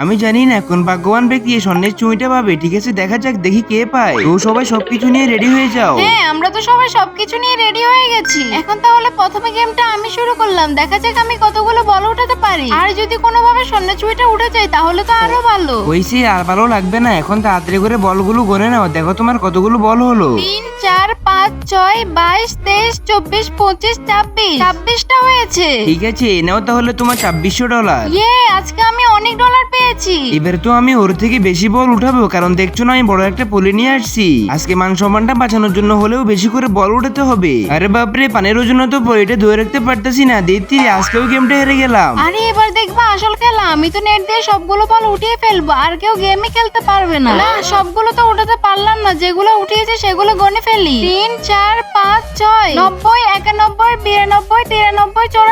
আমি জানি না কোন ভাগ্যবান ব্যক্তি এই স্বর্ণের চুঁইটা পাবে। ঠিক আছে, দেখা যাক, দেখি কে পায়। তো সবাই সবকিছু নিয়ে রেডি হয়ে যাও। হ্যাঁ, আমরা তো সবাই সবকিছু নিয়ে রেডি হয়ে গেছি। এখন তাহলে প্রথমে গেমটা আমি শুরু করলাম। দেখা যাক আমি কতগুলো বল উঠাতে পারি। আর যদি কোনোভাবে স্বর্ণের চুড়িটা উঠে যায় তাহলে তো আরো ভালো। হইছে, আর ভালো লাগবে না। এখন তাড়াতাড়ি করে বলগুলো গনে নাও। দেখো তোমার কতগুলো বল হলো। 3, 4, 5, 6, 22, 23, 24, 25, 26 26টা হয়েছে। ঠিক আছে, নাও তাহলে তোমার $2600। আজকে আমি অনেক ডলার পেয়েছি। এবার তো আমি ওর থেকে বেশি বল উঠাবো, কারণ দেখছো না আমি বড় একটা পলি নিয়ে আসছি। আজকে মান সম্মানটা বাঁচানোর জন্য হলেও বেশি করে বল উঠাতে হবে। আরে বাপরে, পানের জন্য তো পলিটা ধরে রাখতে পারতেছি না। দেখছি আজকেও গেমটা হেরে গেলাম। আরে এবার দেখবা আসল খেলা। আমি তো নেট দিয়ে সবগুলো বল উঠিয়ে ফেলবো, আর কেউ গেমই খেলতে পারবে না। না, সবগুলো তো উঠাতে পারলাম না। যেগুলো উঠিয়েছে সেগুলো গনে ফেলি। 3, 4, 5, 6, 90, 91, 92, 93, 94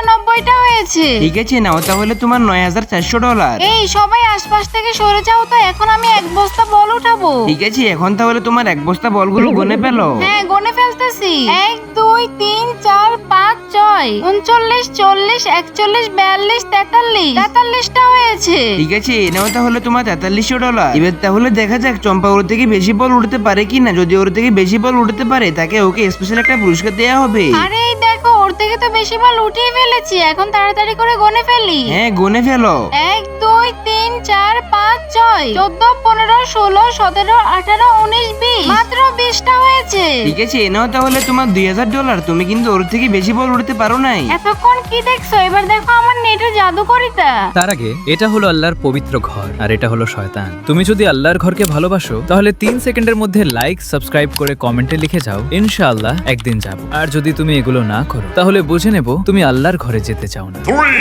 94টা হয়েছে। ঠিক আছে, নাও তাহলে তোমার $9400। এই সবাই আশপাশ থেকে সরে যাও তো, এখন আমি এক বস্তা বল উঠাবো। ঠিক আছে, এখন তাহলে তোমার এক বস্তা বলগুলো গনে ফেলো। হ্যাঁ, গনে ফেলতেছি। 1, 2, 3, 4, 5, 6, 39, 40, 41, 42, 43 43টা হয়েছে। ঠিক আছে, নাও তাহলে তোমার $4300। এবার তাহলে দেখা যাক চম্পা ওর থেকে বেশি বল উঠতে পারে কিনা। যদি ওর থেকে বেশি বল উঠতে পারে তাকে ওকে স্পেশাল একটা পুরস্কার দেওয়া হবে। আরে এই দেখো, ওর থেকে তো বেশি বল উঠিয়ে ফেলেছি। এখন তাড়াতাড়ি করে গনে ফেলি। হ্যাঁ, গনে ফেলো। 1, 2, 3, 4, 5, 6, 14, 15, 16, 17, 18, 19, 20 মাত্র 20টা হয়েছে। ঠিক আছে, নাও তাহলে তোমার $2000। তুমি কিন্তু ওর থেকে বেশি বল উঠতে পারো নাই। এতক্ষণ কি দেখছো? এবার দেখো আমার নেটের জাদুকরিতা। তার আগে এটা হলো আল্লাহর পবিত্র ঘর আর এটা হলো শয়তান। তুমি যদি আল্লাহর ঘরকে ভালোবাসো তাহলে 3 সেকেন্ডের মধ্যে লাইক সাবস্ক্রাইব করে কমেন্টে লিখে যাও ইনশাআল্লাহ একদিন যাব। আর যদি তুমি এগুলো না করো তাহলে বুঝে নেব তুমি আল্লাহর ঘরে যেতে চাও না। 3,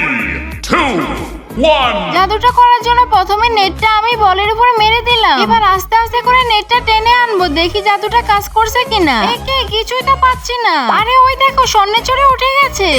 2, 1. জাদুটা করার জন্য প্রথমে নেটটা আমি বলের উপর মেরে দিলাম। এবার আস্তে আস্তে করে নেটটা টেনে আনবো, দেখি জাদুটা কাজ করছে কিনা। কিছুই তো পাচ্ছি না। আরে ওই দেখো, স্বর্ণের চড়ে উঠে গেছে।